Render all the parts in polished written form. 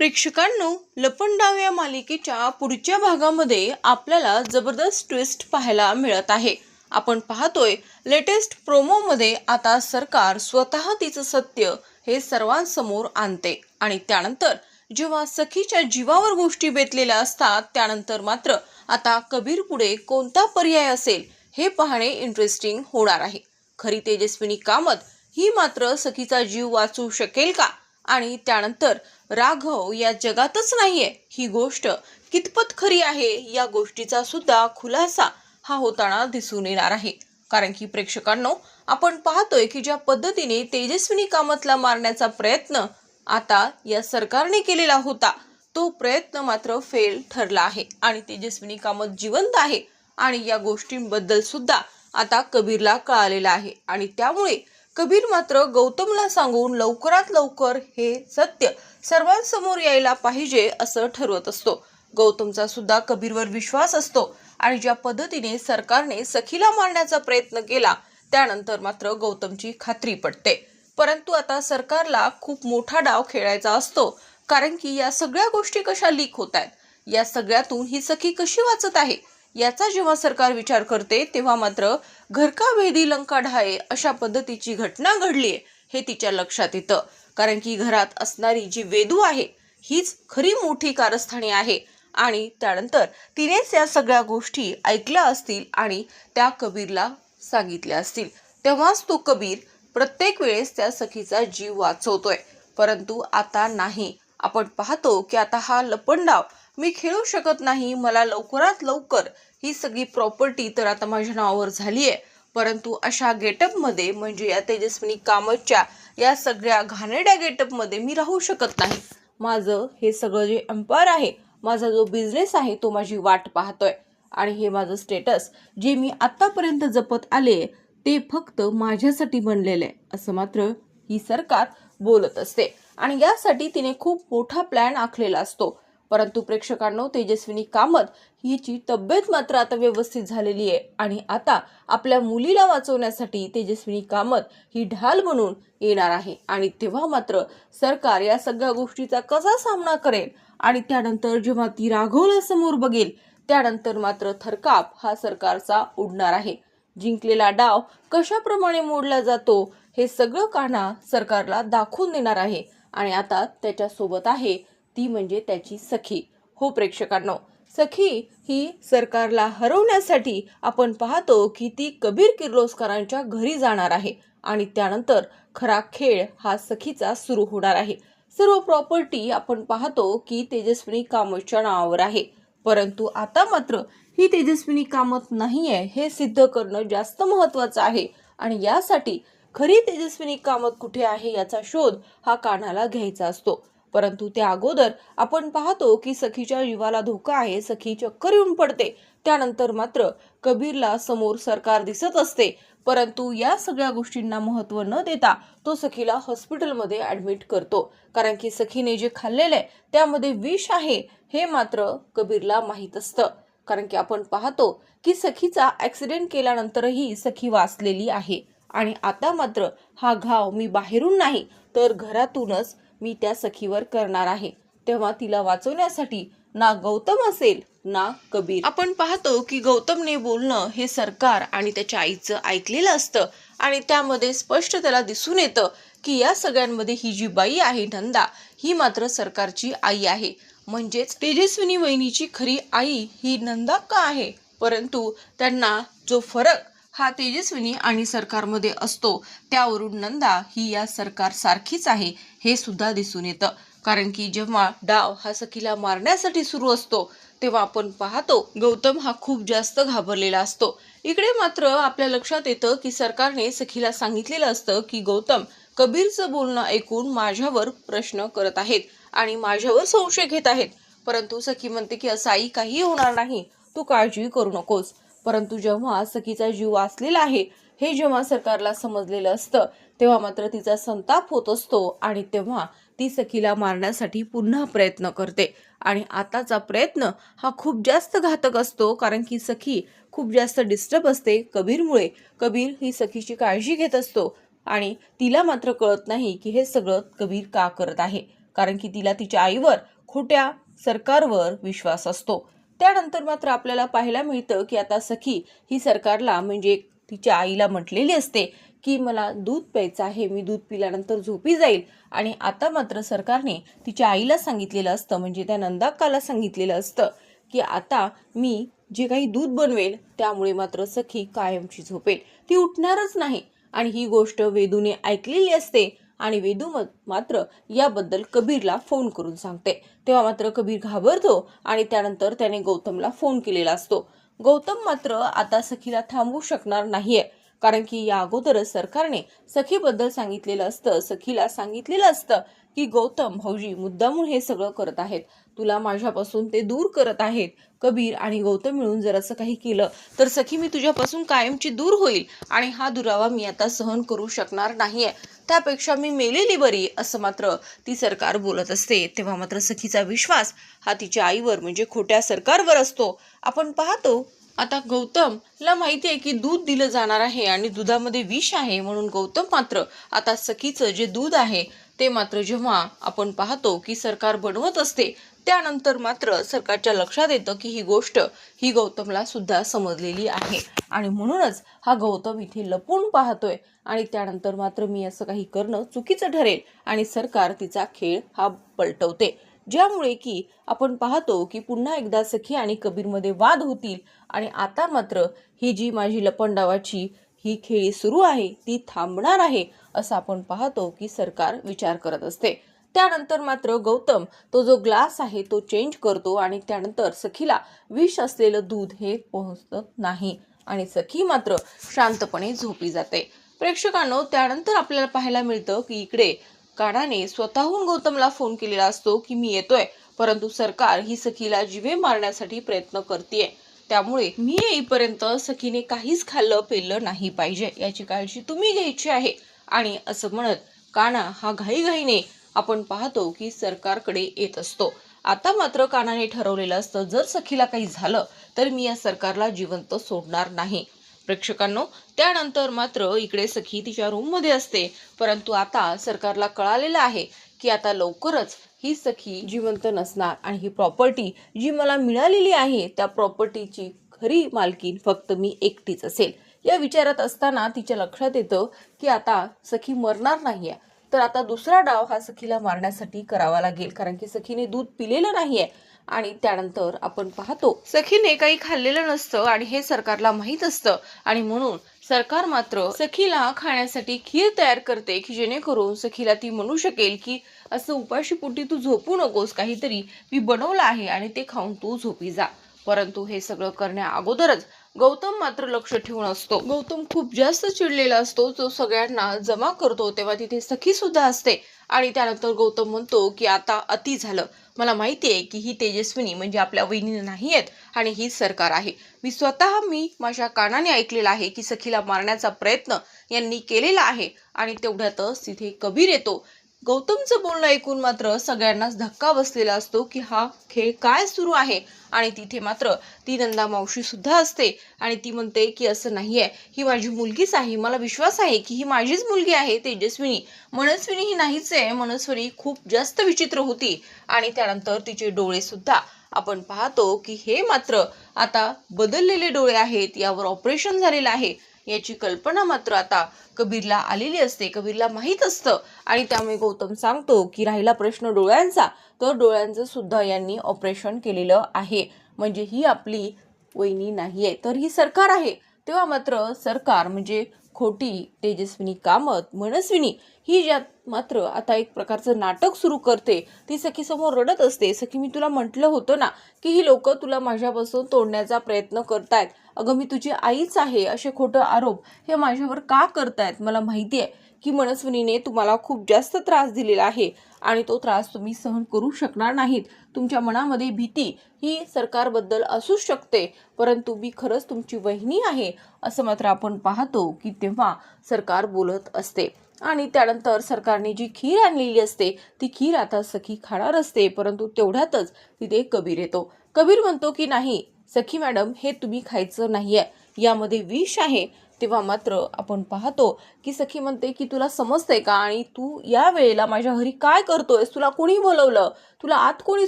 प्रेक्षकांनो, लपंडाव या मालिकेच्या पुढच्या भागामध्ये आपल्याला जबरदस्त ट्विस्ट पाहायला मिळत आहे। आपण पाहतोय लेटेस्ट प्रोमो मध्ये आता सरकार स्वतः तिचं सत्य हे सर्वांसमोर आणते आणि त्यानंतर जेव्हा सखीच्या जीवावर गोष्टी बेतलेल्या असतात त्यानंतर मात्र आता कबीर पुढे कोणता पर्याय असेल हे पाहणे इंटरेस्टिंग होणार आहे। खरी तेजस्विनी कामत ही मात्र सखीचा जीव वाचवू शकेल का आणि त्यानंतर राघव या जगातच नाहीये ही गोष्ट कितपत खरी आहे या गोष्टीचा सुद्धा खुलासा हा होताना दिसून येणार आहे। कारण की प्रेक्षकांनो, आपण पाहतोय की ज्या पद्धतीने तेजस्विनी कामतला मारण्याचा प्रयत्न आता या सरकारने केलेला होता तो प्रयत्न मात्र फेल ठरला आहे आणि तेजस्विनी कामत जिवंत आहे आणि या गोष्टींबद्दल सुद्धा आता कबीरला कळालेला आहे आणि त्यामुळे कबीर मात्र गौतमला सांगून लवकरात लवकर हे सत्य सर्वांसमोर यायला पाहिजे असं ठरवत असतो। गौतमचा सुद्धा कबीरवर विश्वास असतो आणि ज्या पद्धतीने सरकारने सखीला मारण्याचा प्रयत्न केला त्यानंतर मात्र गौतमची खात्री पटते। परंतु आता सरकारला खूप मोठा डाव खेळायचा असतो कारण की या सगळ्या गोष्टी कशा लीक होत आहेत, या सगळ्यातून ही सखी कशी वाचत आहे याचा जेव्हा सरकार विचार करते तेव्हा मात्र घर का भेदी लंका ढाये अशा पद्धतीची घटना घडलीये हे तिच्या लक्षात येतं। कारण की घरात असणारी जी वेदू आहे हीच खरी मोठी कारस्थानी आहे आणि त्यानंतर तिनेच या सगळ्या गोष्टी ऐकल्या असतील आणि त्या कबीरला सांगितल्या असतील, तेव्हाच तो कबीर प्रत्येक वेळेस त्या सखीचा जीव वाचवतोय। परंतु आता नाही, आपण पाहतो की आता हा लपंडाव मी खेळू शकत नाही, मला लवकरात लवकर ही सगळी प्रॉपर्टी तर आता माझ्या नावावर झाली आहे, परंतु अशा गेटअप मध्ये म्हणजे या तेजस्विनी कामतच्या या सगळ्या घाणेरड्या गेटअप मध्ये मी राहू शकत नाही। माझं हे सगळं जे एम्पायर आहे, माझा जो बिझनेस आहे तो माझी वाट पाहतोय आणि हे माझं स्टेटस जे मी आतापर्यंत जपत आले ते फक्त माझ्यासाठी बनलेलं आहे असं मात्र ही सरकार बोलत असते आणि यासाठी तिने खूप मोठा प्लॅन आखलेला असतो। परंतु प्रेक्षकांनो, तेजस्विनी कामत हिची तब्येत मात्र आता व्यवस्थित झालेली आहे आणि आता आपल्या मुलीला वाचवण्यासाठी तेजस्विनी कामत ही ढाल बनून येणार आहे आणि तेव्हा मात्र सरकार या सगळ्या गोष्टीचा कसा सामना करेल आणि त्यानंतर जेव्हा ती राघवला समोर बघेल त्यानंतर मात्र थरकाप हा सरकारचा उडणार आहे। जिंकलेला डाव कशाप्रमाणे मोडला जातो हे सगळं कान्हा सरकारला दाखवून देणार आहे आणि आता त्याच्या सोबत आहे ती म्हणजे त्याची सखी। हो प्रेक्षकांनो, सखी ही सरकारला हरवण्यासाठी आपण पाहतो की ती कबीर किर्लोस्करांच्या घरी जाणार आहे आणि त्यानंतर खरा खेळ हा सखीचा सुरू होणार आहे। सर्व प्रॉपर्टी आपण पाहतो की तेजस्विनी कामतच्या नावावर आहे, परंतु आता मात्र ही तेजस्विनी कामत नाहीये हे सिद्ध करणं जास्त महत्त्वाचं आहे आणि यासाठी खरी तेजस्विनी कामत कुठे आहे याचा शोध हा कान्हाला घ्यायचा असतो। परंतु त्या अगोदर आपण पाहतो की सखीच्या जीवाला धोका आहे, सखी चक्कर येऊन पडते, त्यानंतर मात्र कबीरला समोर सरकार दिसत असते, परंतु या सगळ्या गोष्टींना महत्त्व न देता तो सखीला हॉस्पिटलमध्ये ऍडमिट करतो कारण की सखीने जे खाल्लेले त्यामध्ये विष आहे हे मात्र कबीरला माहीत असतं। कारण की आपण पाहतो की सखीचा ऍक्सिडेंट केल्यानंतरही सखी वाचलेली आहे आणि आता मात्र हा घाव मी बाहेरून नाही तर घरातूनच मी त्या सखीवर करणार आहे, तेव्हा तिला वाचवण्यासाठी ना गौतम असेल ना कबीर। आपण पाहतो की गौतमने बोलणं हे सरकार आणि त्याच्या आईचं ऐकलेलं असतं आणि त्यामध्ये स्पष्ट त्याला दिसून येतं की या सगळ्यांमध्ये ही जी बाई आहे नंदा ही मात्र सरकारची आई आहे, म्हणजेच तेजस्विनी वहिनीची खरी आई ही नंदा का आहे, परंतु त्यांना जो फरक हा तेजस्विनी आणि सरकारमध्ये असतो त्यावरून नंदा ही या सरकार सारखीच आहे हे सुद्धा दिसून येतं। कारण की जेव्हा डाव हा सखीला मारण्यासाठी सुरू असतो तेव्हा आपण पाहतो गौतम हा खूप जास्त घाबरलेला असतो। इकडे मात्र आपल्या लक्षात येतं की सरकारने सखीला सांगितलेलं असतं की गौतम कबीरचं बोलणं ऐकून माझ्यावर प्रश्न करत आहेत आणि माझ्यावर संशय घेत आहेत, परंतु सखी म्हणते की असं आई काही होणार नाही, तू काळजी करू नकोस। परंतु जेव्हा सखीचा जीव वाचलेला आहे हे जेव्हा सरकारला समजलेलं असतं तेव्हा मात्र तिचा संताप होत असतो आणि तेव्हा ती सखीला मारण्यासाठी पुन्हा प्रयत्न करते आणि आताचा प्रयत्न हा खूप जास्त घातक असतो कारण की सखी खूप जास्त डिस्टर्ब असते कबीरमुळे। कबीर ही सखीची काळजी घेत असतो आणि तिला मात्र कळत नाही की हे सगळं कबीर का करत आहे। कारण की तिला तिच्या आईवर खोट्या सरकारवर विश्वास असतो. त्यानंतर मात्र आपल्याला पाहायला मिळतं की आता सखी ही सरकारला म्हणजे तिच्या आईला म्हटलेली असते की मला दूध प्यायचं आहे, मी दूध पिल्यानंतर झोपी जाईल. आणि आता मात्र सरकारने तिच्या आईला सांगितलेलं असतं, म्हणजे त्या नंदाक्काला सांगितलेलं असतं की आता मी जे काही दूध बनवेल त्यामुळे मात्र सखी कायमची झोपेल, ती उठणारच नाही. आणि ही गोष्ट वेदूने ऐकलेली असते आणि वेदू मात्र याबद्दल कबीरला फोन करून सांगते. तेव्हा मात्र कबीर घाबरतो आणि त्यानंतर त्याने गौतमला फोन केलेला असतो. गौतम मात्र आता सखीला थांबवू शकणार नाहीये, कारण की या अगोदरच सरकारने सखीबद्दल सांगितलेलं असतं, सखीला सांगितलेलं असतं की गौतम भाऊजी मुद्दामून हे सगळं करत आहेत, तुला माझ्यापासून ते दूर करत आहेत. कबीर आणि गौतम मिळून जर असं काही केलं तर सखी मी तुझ्यापासून कायमची दूर होईल आणि हा दुरावा मी आता सहन करू शकणार नाहीये, त्यापेक्षा मी मेलेली बरी, असं मात्र ती सरकार बोलत असते. तेव्हा मात्र सखीचा विश्वास हा तिच्या आईवर म्हणजे खोट्या सरकारवर असतो. आपण पाहतो आता गौतमला माहिती आहे की दूध दिलं जाणार आहे आणि दुधामध्ये विष आहे, म्हणून गौतम मात्र आता सखीचं जे दूध आहे ते मात्र जेव्हा आपण पाहतो की सरकार बनवत असते त्यानंतर मात्र सरकारच्या लक्षात येतं की ही गोष्ट ही गौतमला सुद्धा समजलेली आहे आणि म्हणूनच हा गौतम इथे लपून पाहतोय. आणि त्यानंतर मात्र मी असं काही करणं चुकीचं ठरेल आणि सरकार तिचा खेळ हा पलटवते, ज्यामुळे की आपण पाहतो की पुन्हा एकदा सखी आणि कबीरमध्ये वाद होतील आणि आता मात्र ही जी माझी लपंडावाची ही खेळी सुरू आहे ती थांबणार आहे, असं आपण पाहतो की सरकार विचार करत असते. त्यानंतर मात्र गौतम तो जो ग्लास आहे तो चेंज करतो आणि त्यानंतर सखीला विष असलेलं दूध हे पोहोचत नाही आणि सखी मात्र शांतपणे झोपी जाते. प्रेक्षकांनो, त्यानंतर आपल्याला पाहायला मिळतं की इकडे कानाने स्वतःहून गौतमला फोन केलेला असतो की मी येतोय, परंतु सरकार ही सखीला जीवे मारण्यासाठी प्रयत्न करतेय, त्यामुळे मी येईपर्यंत सखीने काहीच खाल्लं पेल्लं नाही पाहिजे, याची काळजी तुम्ही घ्यायची आहे. आणि असं म्हणत काना हा घाईघाईने आपण पाहतो की सरकारकडे येत असतो. आता मात्र कानाने ठरवलेलं असतं जर सखीला काही झालं तर मी या सरकारला जिवंत सोडणार नाही. प्रेक्षकांनो, त्यानंतर मात्र इकडे सखी तिच्या रूममध्ये असते, परंतु आता सरकारला कळालेलं आहे की आता लवकरच ही सखी जिवंत नसणार आणि ही प्रॉपर्टी जी मला मिळालेली आहे त्या प्रॉपर्टीची खरी मालकीन फक्त मी एकटीच असेल. या विचारात असताना तिच्या लक्षात येतं की आता सखी मरणार नाहीये, तर आता दुसरा डाव हा सखीला मारण्यासाठी करावा लागेल, कारण की सखीने दूध पिलेलं नाहीये. आणि त्यानंतर आपण पाहतो सखीने काही खाल्लेलं नसतं आणि हे सरकारला माहीत असतं आणि म्हणून सरकार मात्र सखीला खाण्यासाठी खीर तयार करते की जेणेकरून सखीला ती म्हणू शकेल की असं उपाशी पोटी तू झोपू नकोस, काहीतरी मी बनवलं आहे आणि ते खाऊन तू झोपी जा. परंतु हे सगळं करण्या अगोदरच गौतम मात्र लक्ष ठेवून असतो. गौतम खूप जास्त चिडलेला असतो, जो सगळ्यांना जमा करतो तेव्हा तिथे सखी सुद्धा असते आणि त्यानंतर गौतम म्हणतो की आता अति झालं, मला माहिती आहे की ही तेजस्विनी म्हणजे आपल्या वहिनी नाही आहेत आणि ही सरकार आहे. मी माझ्या कानाने ऐकलेलं आहे की सखीला मारण्याचा प्रयत्न यांनी केलेला आहे. आणि तेवढ्यातच तिथे कबीर येतो. गौतमचं बोलणं ऐकून मात्र सगळ्यांनाच धक्का बसलेला असतो की हा खेळ काय सुरू आहे. आणि तिथे मात्र ती नंदा मावशी सुद्धा असते आणि ती म्हणते की असं नाहीये, ही माझी मुलगीच आहे, मला विश्वास आहे की ही माझीच मुलगी आहे तेजस्विनी. मनस्विनी ही नाहीच आहे, मनस्विनी खूप जास्त विचित्र होती. आणि त्यानंतर तिचे डोळे सुद्धा आपण पाहतो की हे मात्र आता बदललेले डोळे आहेत, यावर ऑपरेशन झालेलं आहे, याची कल्पना मात्र आता कबीरला आलेली असते. कबीरला माहीत असतं आणि त्यामुळे गौतम सांगतो की राहिला प्रश्न डोळ्यांचा, तर डोळ्यांचं सुद्धा यांनी ऑपरेशन केलेलं आहे, म्हणजे ही आपली वहिनी नाहीये तर ही सरकार आहे. तेव्हा मात्र सरकार म्हणजे खोटी तेजस्विनी कामत मनस्विनी ही ज्यात मात्र आता एक प्रकारचं नाटक सुरू करते. ती सखी समोर रडत असते, सखी मी तुला म्हटलं होतं ना की ही लोक तुला माझ्यापासून तोडण्याचा प्रयत्न करतायत, अगं मी तुझी आईच आहे, असे खोटे आरोप हे माझ्यावर का करतायत, मला माहिती आहे की मनस्विनीने तुम्हाला खूप जास्त त्रास दिलेला आहे आणि तो त्रास तुम्ही सहन करू शकणार नाहीत. तुमच्या मनामध्ये भीती ही सरकारबद्दल असू शकते, परंतु मी खरंच तुमची वहिनी आहे, असं मात्र आपण पाहतो की तेव्हा सरकार बोलत असते. आणि त्यानंतर सरकारने जी खीर आणलेली असते ती खीर आता सखी खाणार असते, परंतु तेवढ्यातच तिथे कबीर येतो. कबीर म्हणतो की नाही सखी मॅडम, हे तुम्ही खायचं नाहीये, यामध्ये विष आहे, तेव्हा मात्र आपण पाहतो की सखी म्हणते की तुला समजतंय का, आणि तू या वेळेला माझ्या घरी काय करतोयस, तुला कोणी बोलवलं, तुला आत कोणी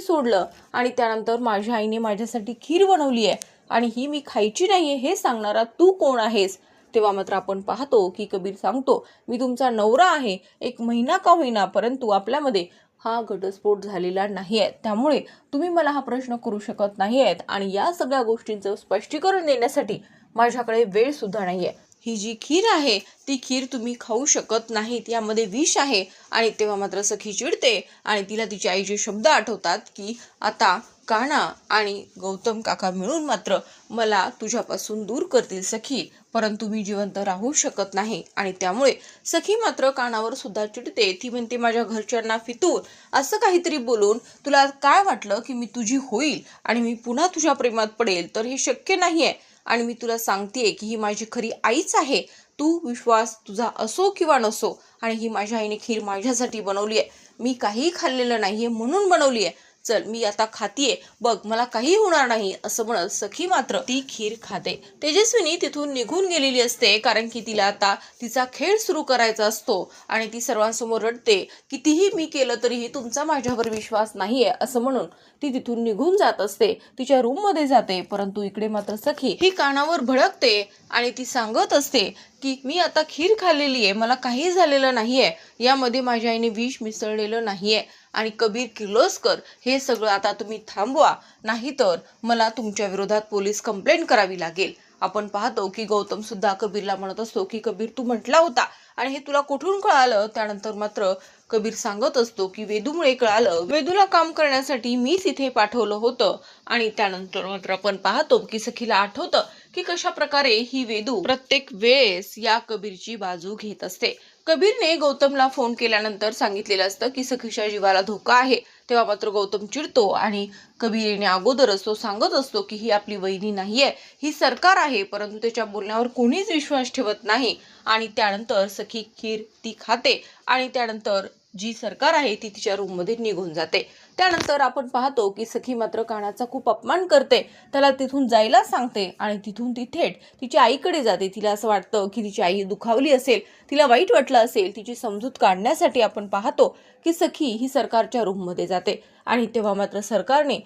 सोडलं, आणि त्यानंतर माझ्या आईने माझ्यासाठी खीर बनवली आहे आणि ही मी खायची नाहीये हे सांगणारा तू कोण आहेस. तेव्हा मात्र आपण पाहतो की कबीर सांगतो, मी तुमचा नवरा आहे, 1 महिना का होईना, परंतु आपल्यामध्ये हा घटस्फोट झालेला नाही आहे, त्यामुळे तुम्ही मला हा प्रश्न करू शकत नाही आहेत आणि या सगळ्या गोष्टींचं स्पष्टीकरण देण्यासाठी माझ्याकडे वेळ सुद्धा नाहीये. ही जी खीर आहे ती खीर तुम्ही खाऊ शकत नाहीत, यामध्ये विष आहे. आणि तेव्हा मात्र सखी चिडते आणि तिला तिच्या आईचे शब्द आठवतात की आता काना आणि गौतम काका मिळून मात्र मला तुझ्यापासून दूर करतील सखी, परंतु मी जिवंत राहू शकत नाही. आणि त्यामुळे सखी मात्र कानावर सुद्धा चिडते. ती म्हणते, माझ्या घरच्यांना फितून असं काहीतरी बोलून तुला काय वाटलं की मी तुझी होईल आणि मी पुन्हा तुझ्या प्रेमात पडेल, तर हे शक्य नाहीये. आणि मी तुला सांगतेय की ही माझी खरी आईच आहे, तू विश्वास तुझा असो किंवा नसो, आणि ही माझ्या आईने खीर माझ्यासाठी बनवली आहे, मी काही खाल्लेलं नाहीये म्हणून बनवली आहे, चल मी आता खातीये, बघ मला काही होणार नाही, असं म्हणत सखी मात्र ती खीर खाते. तेजस्विनी तिथून निघून गेलेली असते, कारण की तिला आता तिचा खेळ सुरू करायचा असतो आणि ती सर्वांसमोर रडते, कितीही मी केलं तरीही तुमचा माझ्यावर विश्वास नाहीये असं म्हणून ती तिथून निघून जात असते, तिच्या रूम मध्ये जाते. परंतु इकडे मात्र सखी ही कानावर भडकते आणि ती सांगत असते की मी आता खीर खाल्लेली आहे, मला काही झालेलं नाहीये, यामध्ये माझ्या आईने विष मिसळलेलं नाहीये. आणि कबीर किर्लोस्कर हे सगळं आता तुम्ही थांबवा, नाहीतर मला तुमच्या विरोधात पोलीस कंप्लेंट करावी लागेल. आपण पाहतो की गौतम सुद्धा कबीरला म्हणत असतो की कबीर तू म्हटला होता आणि हे तुला कुठून कळालं. त्यानंतर मात्र कबीर सांगत असतो की वेदूमुळे कळालं, वेदूला काम करण्यासाठी मीच इथे पाठवलं होतं. आणि त्यानंतर मात्र आपण पाहतो की सखीला आठवतं की कशा प्रकारे ही वेदू प्रत्येक वेळेस या कबीरची बाजू घेत असते. कबीरने गौतमला फोन केल्यानंतर सांगितलेलं असतं की सखीच्या जीवाला धोका आहे. तेव्हा मात्र गौतम चिडतो आणि कबीर येण्या अगोदरच तो सांगत असतो की ही आपली वहिनी नाहीये, ही सरकार आहे, परंतु त्याच्या बोलण्यावर कोणीच विश्वास ठेवत नाही. आणि त्यानंतर सखी खीर ती खाते आणि त्यानंतर जी सरकार आहे ती तिच्या रूम मध्ये निघून जाते. त्यानंतर आपण पाहतो की सखी मात्र कानाचा खूप अपमान करते, त्याला तिथून जायला सांगते आणि तिथून ती थेट तिच्या आईकडे जाते. तिला असं वाटतं की तिची आई दुखावली असेल, तिला वाईट वाटलं असेल, तिची समजूत काढण्यासाठी आपण पाहतो की सखी ही सरकारच्या रूम मध्ये जाते. आणि तेव्हा मात्र सरकारने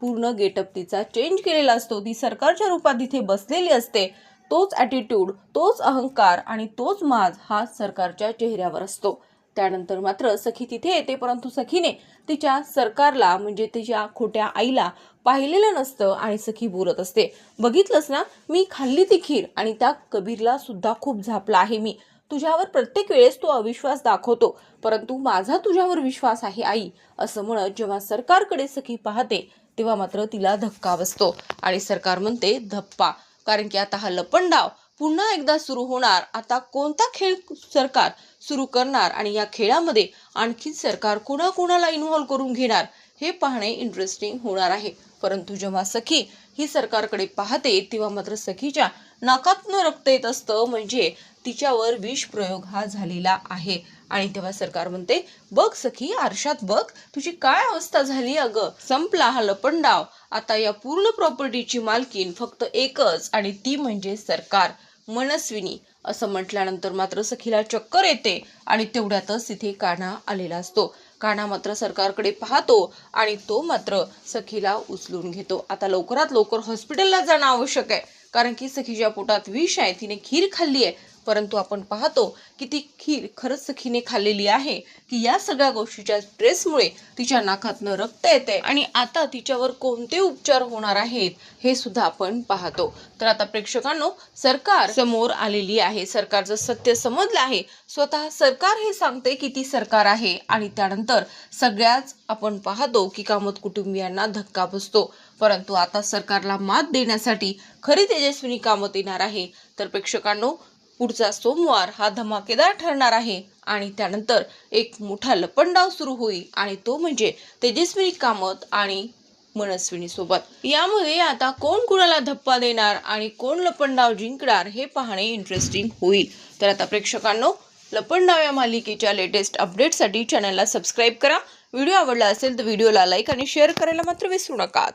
पूर्ण गेटअप तिचा चेंज केलेला असतो, ती सरकारच्या रूपात तिथे बसलेली असते. तोच ॲटिट्यूड, तोच अहंकार आणि तोच माज हा सरकारच्या चेहऱ्यावर असतो. त्यानंतर मात्र सखी तिथे येते, परंतु सखीने तिच्या सरकारला म्हणजे तिच्या खोट्या आईला पाहिलेलं नसतं आणि सखी बोलत असते, बघितलंस ना, मी खाल्ली ती खीर आणि त्या कबीरला सुद्धा खूप झापला आहे मी, तुझ्यावर प्रत्येक वेळेस तो अविश्वास दाखवतो, परंतु माझा तुझ्यावर विश्वास आहे आई, असं म्हणत जेव्हा सरकारकडे सखी पाहते तेव्हा मात्र तिला धक्का बसतो. आणि सरकार म्हणते धप्पा, कारण की आता हा लपंडाव पुन्हा एकदा सुरू होणार. आता कोणता खेळ सरकार सुरू करणार आणि या खेळामध्ये आणखी सरकार कोणाकोणाला इन्व्हॉल्व करून घेणार हे पाहणे इंटरेस्टिंग होणार आहे. परंतु जेव्हा सखी ही सरकारकडे पाहते तेव्हा मात्र सखीच्या नाकातनं रक्त येत असतं, म्हणजे तिच्यावर विष प्रयोग हा झालेला आहे. आणि तेव्हा सरकार म्हणते, बघ सखी, आरशात बघ, तुझी काय अवस्था झाली अगं, संपला हा लपंडाव, आता या पूर्ण प्रॉपर्टीची मालकीन फक्त एकच आणि ती म्हणजे सरकार, मनस्विनी. असं म्हटल्यानंतर मात्र सखीला चक्कर येते आणि तेवढ्यातच तिथे कान्हा आलेला असतो. कान्हा मात्र सरकारकडे पाहतो आणि तो मात्र सखीला उचलून घेतो. आता लवकरात लवकर हॉस्पिटलला जाणं आवश्यक आहे, कारण की सखीच्या पोटात विष आहे, तिने खीर खाल्ली आहे. परंतु आपण पाहतो की ती खीर खरंच सखीने खाल्लेली आहे की या सगळ्या गोष्टीच्या स्ट्रेसमुळे तिच्या नाकातनं रक्त येते आणि आता तिच्यावर कोणते उपचार होणार आहेत हे सुद्धा आपण पाहतो. तर आता प्रेक्षकांनो, सरकार समोर आलेली आहे, सरकारचं सत्य समजलं आहे. स्वतः सरकार हे सांगते की ती सरकार आहे आणि त्यानंतर सगळ्याच आपण पाहतो की कामत कुटुंबियांना धक्का बसतो. परंतु आता सरकारला मात देण्यासाठी खरी तेजस्विनी कामत येणार आहे. तर प्रेक्षकांनो, पुढचा सोमवार हा धमाकेदार ठरणार आहे आणि त्यानंतर एक मोठा लपंडाव सुरू होईल आणि तो म्हणजे तेजस्विनी कामत आणि मनस्विनी सोबत. यामध्ये आता कोण कुणाला धप्पा देणार आणि कोण लपंडाव जिंकणार हे पाहणे इंटरेस्टिंग होईल. तर आता प्रेक्षकांनो, लपंडाव या मालिकेच्या लेटेस्ट अपडेटसाठी चॅनलला सबस्क्राईब करा. व्हिडिओ आवडला असेल तर व्हिडिओला लाईक आणि शेअर करायला मात्र विसरू नका.